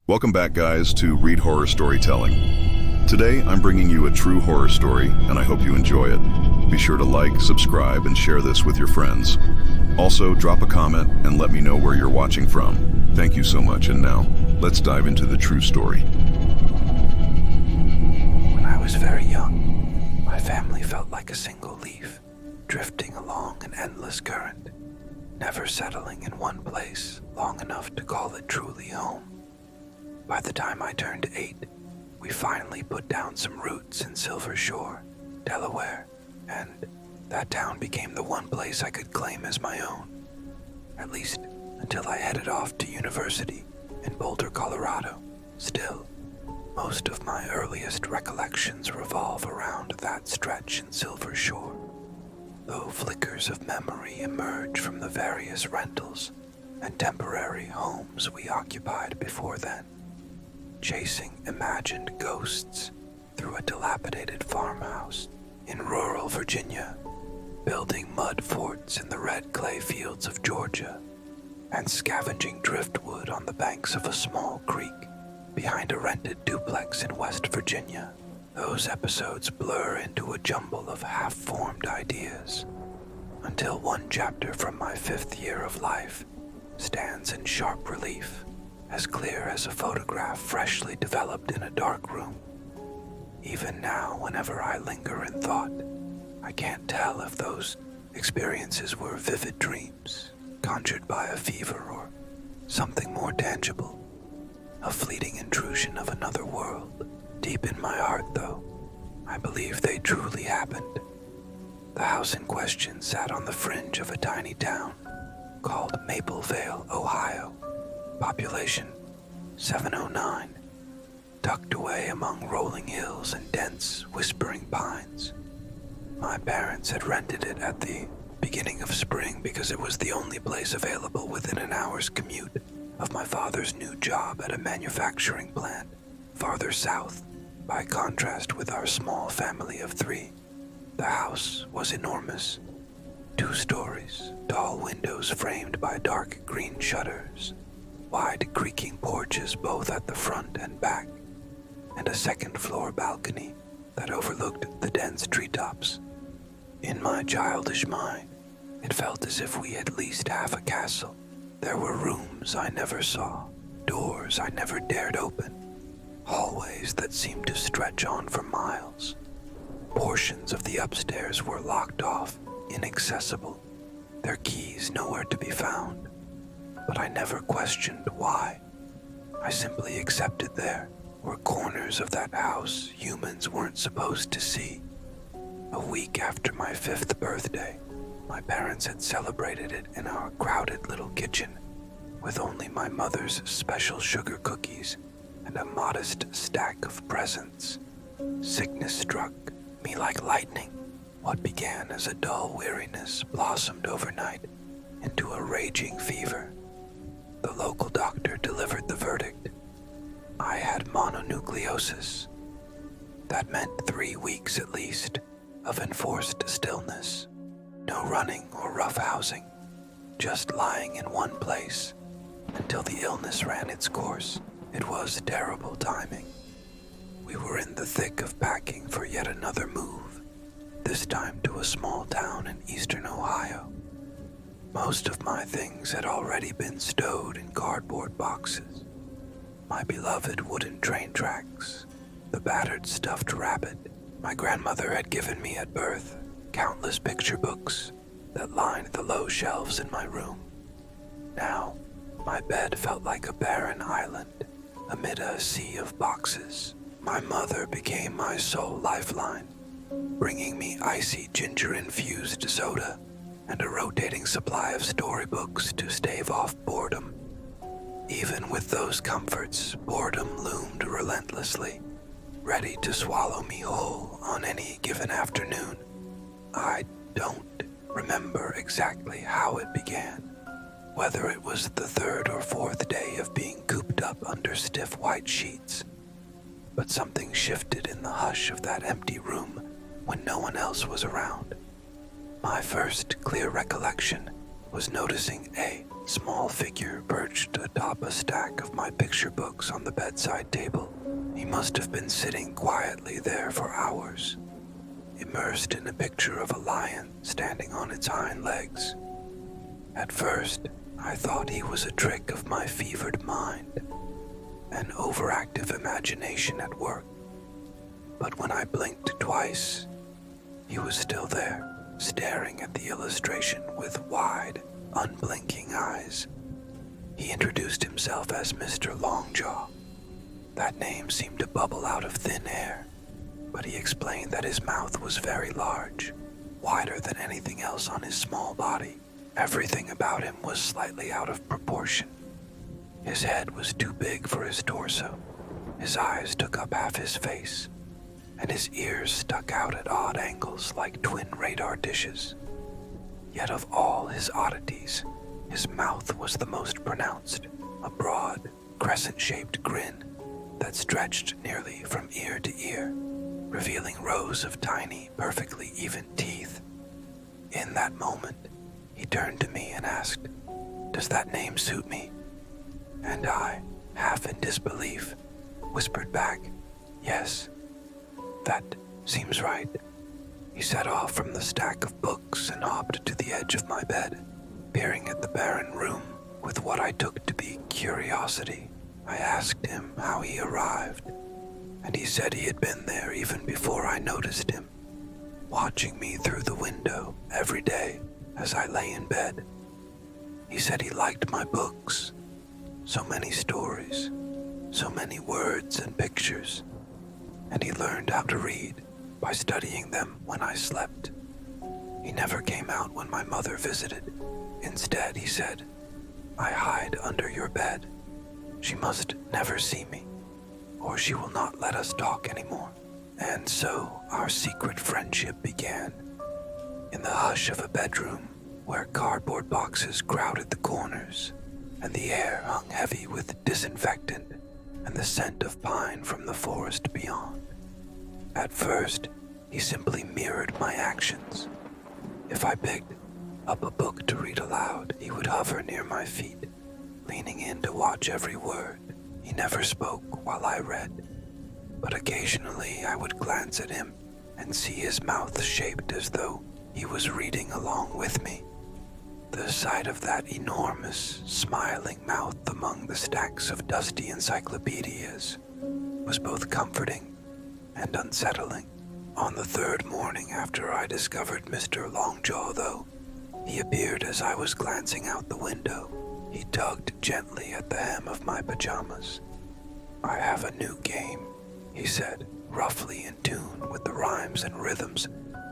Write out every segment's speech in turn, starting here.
Welcome back, guys, to Read Horror Storytelling. Today, I'm bringing you a true horror story, and I hope you enjoy it. Be sure to like, subscribe, and share this with your friends. Also, drop a comment and let me know where you're watching from. Thank you so much, and now, let's dive into the true story. When I was very young, my family felt like a single leaf, drifting along an endless current, never settling in one place long enough to call it truly home. By the time I turned 8, we finally put down some roots in Silver Shore, Delaware, and that town became the one place I could claim as my own, at least until I headed off to university in Boulder, Colorado. Still, most of my earliest recollections revolve around that stretch in Silver Shore, though flickers of memory emerge from the various rentals and temporary homes we occupied before then, chasing imagined ghosts through a dilapidated farmhouse in rural Virginia, building mud forts in the red clay fields of Georgia, and scavenging driftwood on the banks of a small creek behind a rented duplex in West Virginia. Those episodes blur into a jumble of half-formed ideas, until one chapter from my 5th year of life stands in sharp relief, as clear as a photograph freshly developed in a dark room. Even now, whenever I linger in thought, I can't tell if those experiences were vivid dreams, conjured by a fever, or something more tangible, a fleeting intrusion of another world. Deep in my heart, though, I believe they truly happened. The house in question sat on the fringe of a tiny town called Maplevale, Ohio. Population 709, tucked away among rolling hills and dense, whispering pines. My parents had rented it at the beginning of spring because it was the only place available within an hour's commute of my father's new job at a manufacturing plant farther south, by contrast with our small family of 3. The house was enormous. 2 stories, tall windows framed by dark green shutters, wide creaking porches both at the front and back, and a 2nd-floor balcony that overlooked the dense treetops. In my childish mind, it felt as if we had leased half a castle. There were rooms I never saw, doors I never dared open, hallways that seemed to stretch on for miles. Portions of the upstairs were locked off, inaccessible, their keys nowhere to be found. But I never questioned why. I simply accepted there were corners of that house humans weren't supposed to see. A week after my 5th birthday, my parents had celebrated it in our crowded little kitchen, with only my mother's special sugar cookies and a modest stack of presents. Sickness struck me like lightning. What began as a dull weariness blossomed overnight into a raging fever. The local doctor delivered the verdict. I had mononucleosis. That meant 3 weeks at least of enforced stillness. No running or roughhousing, just lying in one place until the illness ran its course. It was terrible timing. We were in the thick of packing for yet another move, this time to a small town in eastern Ohio. Most of my things had already been stowed in cardboard boxes. My beloved wooden train tracks, the battered stuffed rabbit my grandmother had given me at birth, countless picture books that lined the low shelves in my room. Now, my bed felt like a barren island amid a sea of boxes. My mother became my sole lifeline, bringing me icy ginger-infused soda and a rotating supply of storybooks to stave off boredom. Even with those comforts, boredom loomed relentlessly, ready to swallow me whole on any given afternoon. I don't remember exactly how it began, whether it was the 3rd or 4th day of being cooped up under stiff white sheets, but something shifted in the hush of that empty room when no one else was around. My first clear recollection was noticing a small figure perched atop a stack of my picture books on the bedside table. He must have been sitting quietly there for hours, immersed in a picture of a lion standing on its hind legs. At first, I thought he was a trick of my fevered mind, an overactive imagination at work. But when I blinked twice, he was still there, staring at the illustration with wide, unblinking eyes. He introduced himself as Mr. Longjaw. That name seemed to bubble out of thin air, but he explained that his mouth was very large, wider than anything else on his small body. Everything about him was slightly out of proportion. His head was too big for his torso, his eyes took up half his face, and his ears stuck out at odd angles like twin radar dishes. Yet of all his oddities, his mouth was the most pronounced, a broad, crescent-shaped grin that stretched nearly from ear to ear, revealing rows of tiny, perfectly even teeth. In that moment, he turned to me and asked, "Does that name suit me?" And I, half in disbelief, whispered back, "Yes, that seems right." He set off from the stack of books and hopped to the edge of my bed, peering at the barren room with what I took to be curiosity. I asked him how he arrived, and he said he had been there even before I noticed him, watching me through the window every day as I lay in bed. He said he liked my books, so many stories, so many words and pictures, and he learned how to read by studying them when I slept. He never came out when my mother visited. Instead, he said, "I hide under your bed. She must never see me, or she will not let us talk anymore." And so our secret friendship began. In the hush of a bedroom where cardboard boxes crowded the corners, and the air hung heavy with disinfectant and the scent of pine from the forest beyond. At first, he simply mirrored my actions. If I picked up a book to read aloud, he would hover near my feet, leaning in to watch every word. He never spoke while I read, but occasionally I would glance at him and see his mouth shaped as though he was reading along with me. The sight of that enormous, smiling mouth among the stacks of dusty encyclopedias was both comforting and unsettling. On the third morning after I discovered Mr. Longjaw, though, he appeared as I was glancing out the window. He tugged gently at the hem of my pajamas. "I have a new game," he said, roughly in tune with the rhymes and rhythms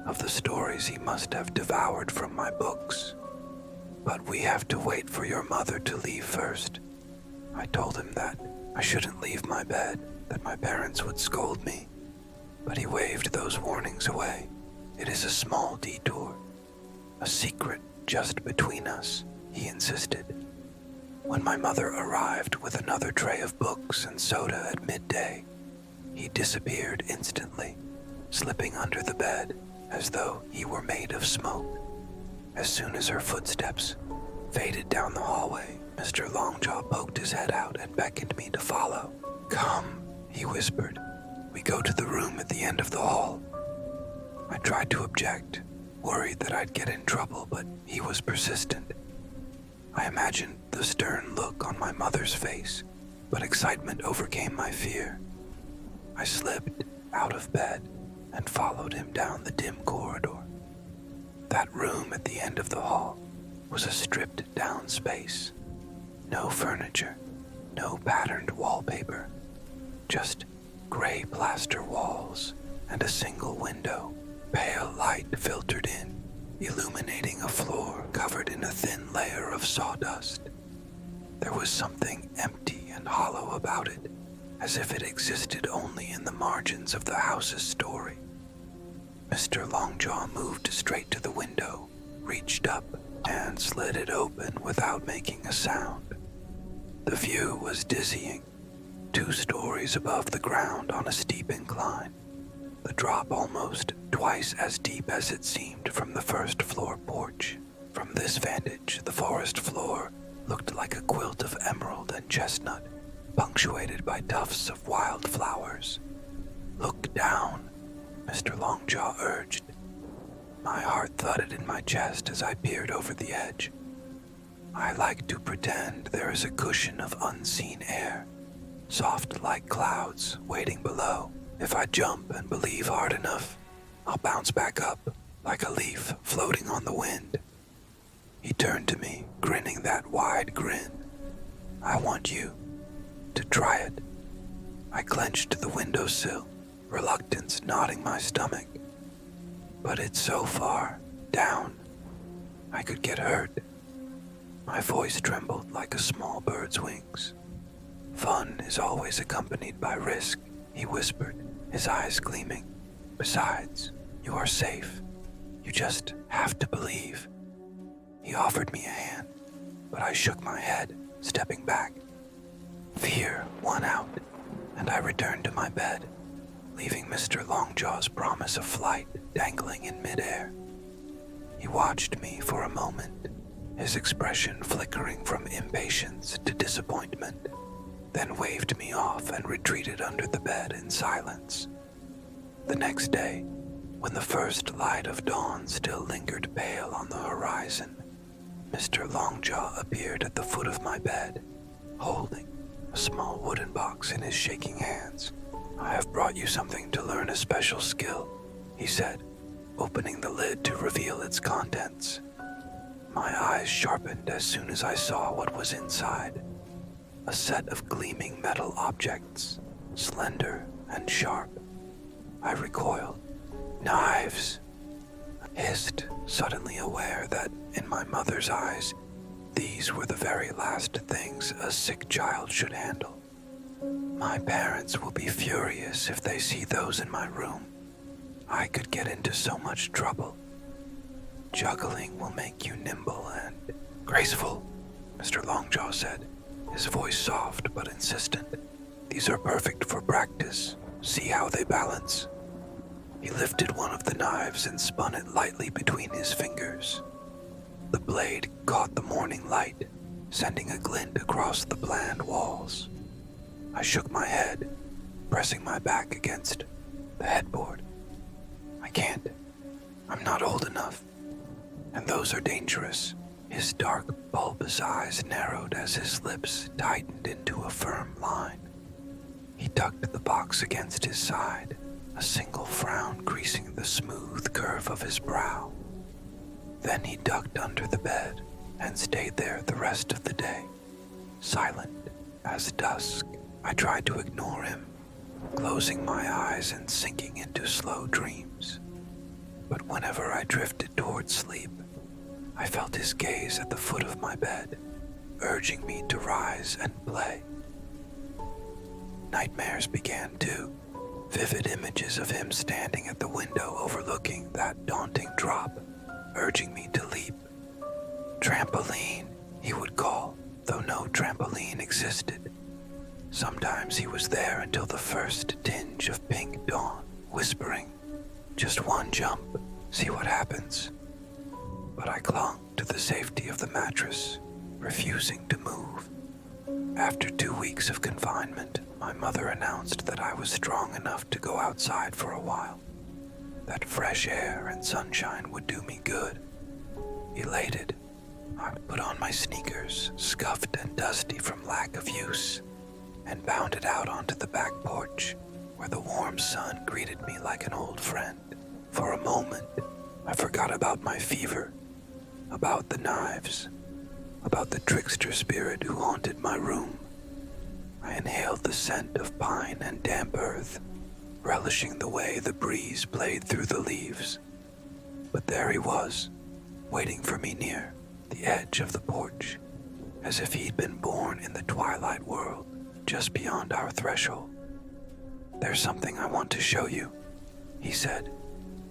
of the stories he must have devoured from my books. "But we have to wait for your mother to leave first." I told him that I shouldn't leave my bed, that my parents would scold me, but he waved those warnings away. "It is a small detour, a secret just between us," he insisted. When my mother arrived with another tray of books and soda at midday, he disappeared instantly, slipping under the bed as though he were made of smoke. As soon as her footsteps faded down the hallway, Mr. Longjaw poked his head out and beckoned me to follow. "Come," he whispered. "We go to the room at the end of the hall." I tried to object, worried that I'd get in trouble, but he was persistent. I imagined the stern look on my mother's face, but excitement overcame my fear. I slipped out of bed and followed him down the dim corridor. That room at the end of the hall was a stripped-down space. No furniture, no patterned wallpaper, just gray plaster walls and a single window. Pale light filtered in, illuminating a floor covered in a thin layer of sawdust. There was something empty and hollow about it, as if it existed only in the margins of the house's story. Mr. Longjaw moved straight to the window, reached up, and slid it open without making a sound. The view was dizzying, 2 stories above the ground on a steep incline, the drop almost twice as deep as it seemed from the first floor porch. From this vantage, the forest floor looked like a quilt of emerald and chestnut, punctuated by tufts of wild flowers. "Look down," Mr. Longjaw urged. My heart thudded in my chest as I peered over the edge. I like to pretend there is a cushion of unseen air, soft like clouds, waiting below. If I jump and believe hard enough, I'll bounce back up like a leaf floating on the wind. He turned to me, grinning that wide grin. "I want you to try it." I clenched the windowsill, reluctance knotting my stomach. But it's so far down, I could get hurt. My voice trembled like a small bird's wings. "Fun is always accompanied by risk," he whispered, his eyes gleaming. "Besides, you are safe. You just have to believe." He offered me a hand, but I shook my head, stepping back. Fear won out, and I returned to my bed, leaving Mr. Longjaw's promise of flight dangling in midair. He watched me for a moment, his expression flickering from impatience to disappointment, then waved me off and retreated under the bed in silence. The next day, when the first light of dawn still lingered pale on the horizon, Mr. Longjaw appeared at the foot of my bed, holding a small wooden box in his shaking hands. "I have brought you something to learn a special skill," he said, opening the lid to reveal its contents. My eyes sharpened as soon as I saw what was inside. A set of gleaming metal objects, slender and sharp. I recoiled. "Knives!" I hissed, suddenly aware that, in my mother's eyes, these were the very last things a sick child should handle. "My parents will be furious if they see those in my room. I could get into so much trouble. Juggling will make you nimble and graceful," Mr. Longjaw said, his voice soft but insistent. "These are perfect for practice. See how they balance." He lifted one of the knives and spun it lightly between his fingers. The blade caught the morning light, sending a glint across the bland walls. I shook my head, pressing my back against the headboard. "I can't. I'm not old enough. And those are dangerous." His dark, bulbous eyes narrowed as his lips tightened into a firm line. He tucked the box against his side, a single frown creasing the smooth curve of his brow. Then he ducked under the bed and stayed there the rest of the day, silent as dusk. I tried to ignore him, closing my eyes and sinking into slow dreams. But whenever I drifted towards sleep, I felt his gaze at the foot of my bed, urging me to rise and play. Nightmares began too, vivid images of him standing at the window overlooking that daunting drop, urging me to leap. "Trampoline," he would call, though no trampoline existed. Sometimes he was there until the first tinge of pink dawn, whispering, "Just one jump, see what happens." But I clung to the safety of the mattress, refusing to move. After 2 weeks of confinement, my mother announced that I was strong enough to go outside for a while, that fresh air and sunshine would do me good. Elated, I put on my sneakers, scuffed and dusty from lack of use, and bounded out onto the back porch, where the warm sun greeted me like an old friend. For a moment, I forgot about my fever, about the knives, about the trickster spirit who haunted my room. I inhaled the scent of pine and damp earth, relishing the way the breeze played through the leaves. But there he was, waiting for me near the edge of the porch, as if he'd been born in the twilight world, just beyond our threshold. "There's something I want to show you," he said,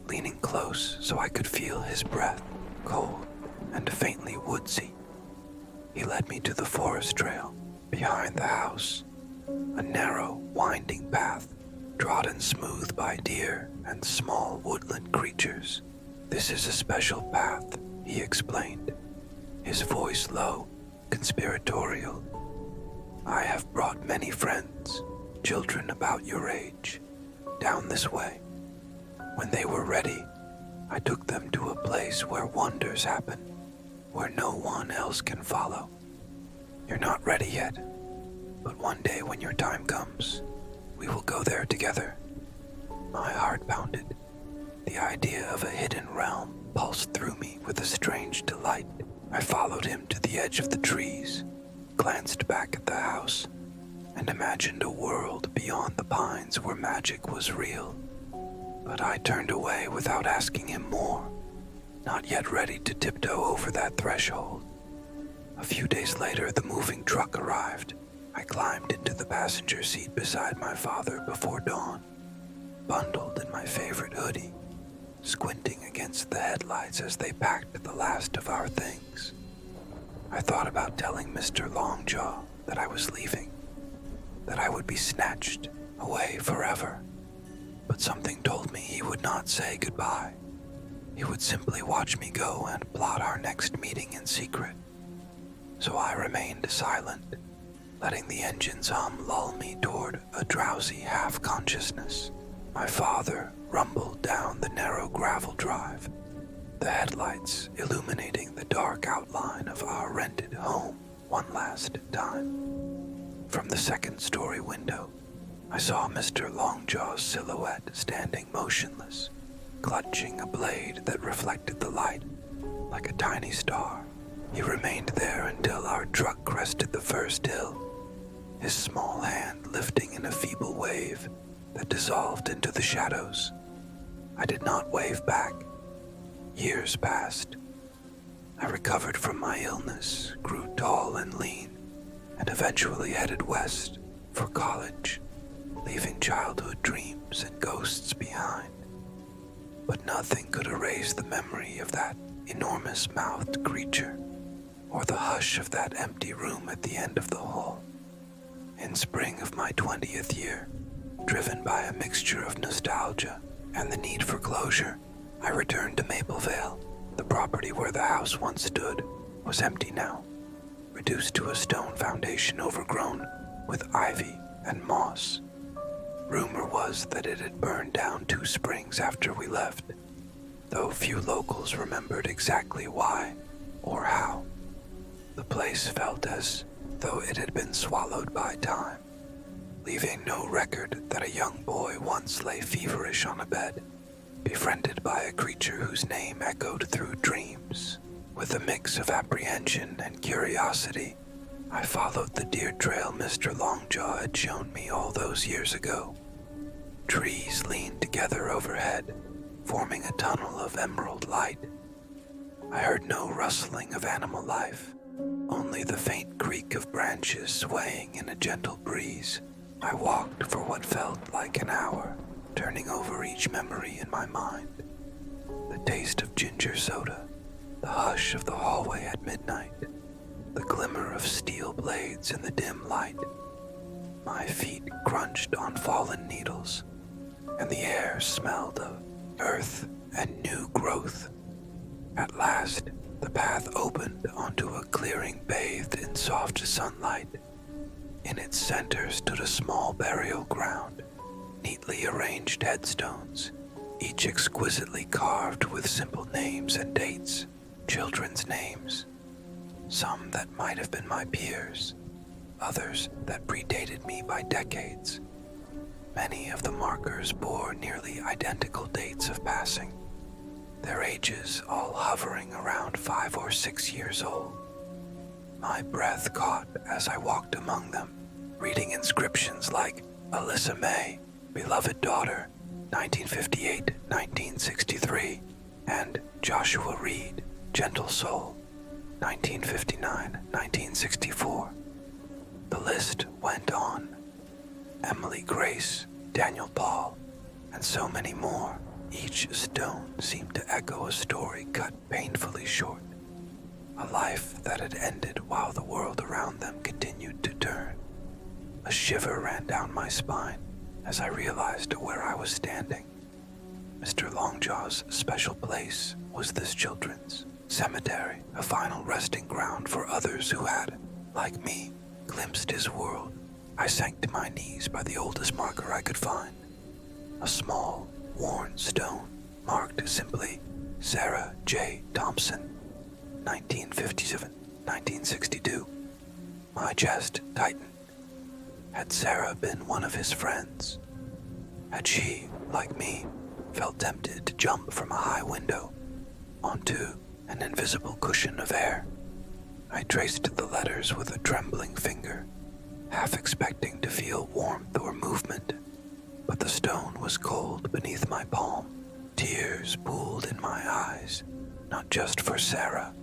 leaning close so I could feel his breath, cold and faintly woodsy. He led me to the forest trail behind the house, a narrow, winding path trodden smooth by deer and small woodland creatures. "This is a special path," he explained. his voice low, conspiratorial. "I have brought many friends, children about your age, down this way. When they were ready, I took them to a place where wonders happen, where no one else can follow. You're not ready yet, but one day when your time comes, we will go there together." My heart pounded. The idea of a hidden realm pulsed through me with a strange delight. I followed him to the edge of the trees, glanced back at the house, and imagined a world beyond the pines where magic was real. But I turned away without asking him more, not yet ready to tiptoe over that threshold. A few days later, the moving truck arrived. I climbed into the passenger seat beside my father before dawn, bundled in my favorite hoodie, squinting against the headlights as they packed the last of our things. I thought about telling Mr. Longjaw that I was leaving, that I would be snatched away forever. But something told me he would not say goodbye. He would simply watch me go and plot our next meeting in secret. So I remained silent, letting the engine's hum lull me toward a drowsy half-consciousness. My father rumbled down the narrow gravel drive, the headlights illuminating the dark outline of our rented home one last time. From the second-story window, I saw Mr. Longjaw's silhouette standing motionless, clutching a blade that reflected the light like a tiny star. He remained there until our truck crested the first hill, his small hand lifting in a feeble wave that dissolved into the shadows. I did not wave back. Years passed. I recovered from my illness, grew tall and lean, and eventually headed west for college, leaving childhood dreams and ghosts behind. But nothing could erase the memory of that enormous-mouthed creature, or the hush of that empty room at the end of the hall. In spring of my 20th year, driven by a mixture of nostalgia and the need for closure, I returned to Maplevale. The property where the house once stood was empty now, reduced to a stone foundation overgrown with ivy and moss. Rumor was that it had burned down 2 springs after we left, though few locals remembered exactly why or how. The place felt as though it had been swallowed by time, leaving no record that a young boy once lay feverish on a bed, befriended by a creature whose name echoed through dreams. With a mix of apprehension and curiosity, I followed the deer trail Mr. Longjaw had shown me all those years ago. Trees leaned together overhead, forming a tunnel of emerald light. I heard no rustling of animal life, only the faint creak of branches swaying in a gentle breeze. I walked for what felt like an hour, turning over each memory in my mind. The taste of ginger soda, the hush of the hallway at midnight, the glimmer of steel blades in the dim light. My feet crunched on fallen needles, and the air smelled of earth and new growth. At last, the path opened onto a clearing bathed in soft sunlight. In its center stood a small burial ground, neatly arranged headstones, each exquisitely carved with simple names and dates, children's names. Some that might have been my peers, others that predated me by decades. Many of the markers bore nearly identical dates of passing, their ages all hovering around 5 or 6 years old. My breath caught as I walked among them, reading inscriptions like Alyssa May, beloved daughter, 1958-1963, and Joshua Reed, gentle soul, 1959-1964. The list went on. Emily Grace, Daniel Paul, and so many more. Each stone seemed to echo a story cut painfully short, a life that had ended while the world around them continued to turn. A shiver ran down my spine as I realized where I was standing. Mr. Longjaw's special place was this children's, cemetery, a final resting ground for others who had, like me, glimpsed his world. I sank to my knees by the oldest marker I could find, a small, worn stone marked simply Sarah J. Thompson, 1957-1962. My chest tightened. Had Sarah been one of his friends? Had she, like me, felt tempted to jump from a high window onto an invisible cushion of air? I traced the letters with a trembling finger, half expecting to feel warmth or movement, but the stone was cold beneath my palm. Tears pooled in my eyes, not just for Sarah,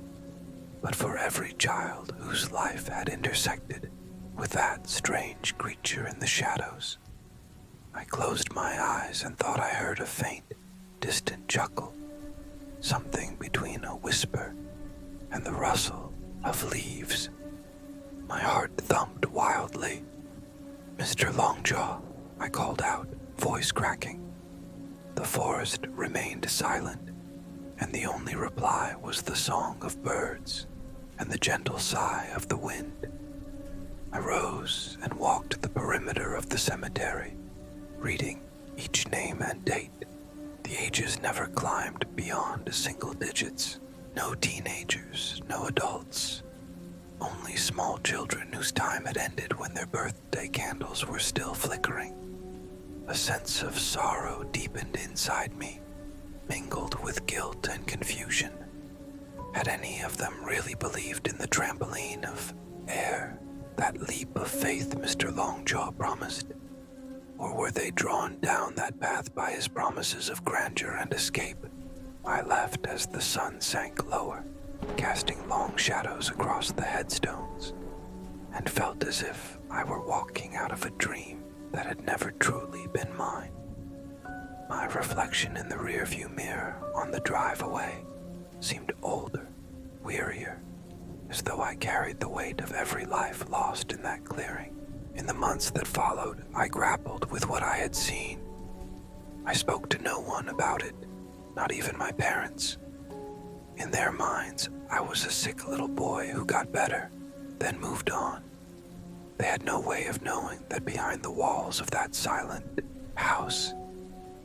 but for every child whose life had intersected with that strange creature in the shadows. I closed my eyes and thought I heard a faint, distant chuckle, something between a whisper and the rustle of leaves. My heart thumped wildly. "Mr. Longjaw," I called out, voice cracking. The forest remained silent, and the only reply was the song of birds and the gentle sigh of the wind. I rose and walked the perimeter of the cemetery, reading each name and date. The ages never climbed beyond single digits. No teenagers, no adults. Only small children whose time had ended when their birthday candles were still flickering. A sense of sorrow deepened inside me, mingled with guilt and confusion. Had any of them really believed in the trampoline of air, that leap of faith Mr. Longjaw promised? Or were they drawn down that path by his promises of grandeur and escape? I left as the sun sank lower, casting long shadows across the headstones, and felt as if I were walking out of a dream that had never truly been mine. My reflection in the rearview mirror on the drive away seemed older, wearier, as though I carried the weight of every life lost in that clearing. In the months that followed, I grappled with what I had seen. I spoke to no one about it, not even my parents. In their minds, I was a sick little boy who got better, then moved on. They had no way of knowing that behind the walls of that silent house,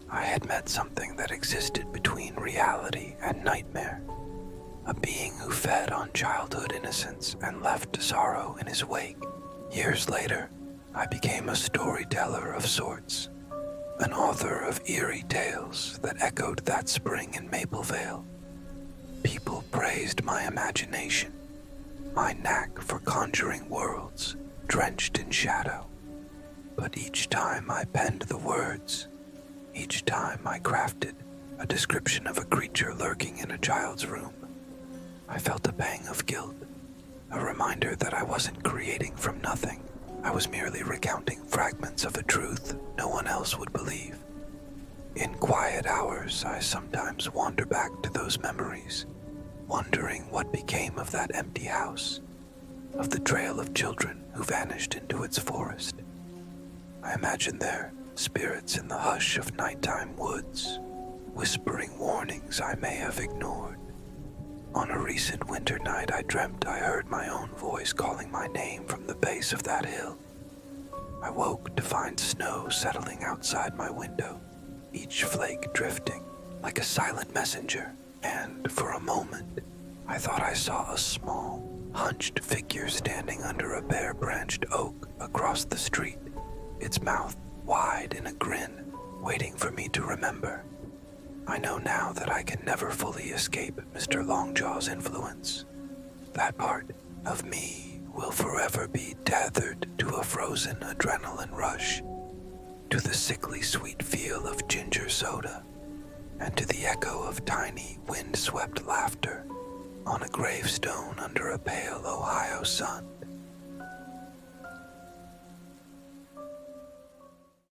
I had met something that existed between reality and nightmare. A being who fed on childhood innocence and left sorrow in his wake. Years later, I became a storyteller of sorts, an author of eerie tales that echoed that spring in Maplevale. People praised my imagination, my knack for conjuring worlds drenched in shadow. But each time I penned the words, each time I crafted a description of a creature lurking in a child's room, I felt a pang of guilt, a reminder that I wasn't creating from nothing. I was merely recounting fragments of a truth no one else would believe. In quiet hours, I sometimes wander back to those memories, wondering what became of that empty house, of the trail of children who vanished into its forest. I imagine their spirits in the hush of nighttime woods, whispering warnings I may have ignored. On a recent winter night, I dreamt I heard my own voice calling my name from the base of that hill. I woke to find snow settling outside my window, each flake drifting like a silent messenger, and for a moment, I thought I saw a small, hunched figure standing under a bare-branched oak across the street, its mouth wide in a grin, waiting for me to remember. I know now that I can never fully escape Mr. Longjaw's influence. That part of me will forever be tethered to a frozen adrenaline rush, to the sickly sweet feel of ginger soda, and to the echo of tiny wind-swept laughter on a gravestone under a pale Ohio sun.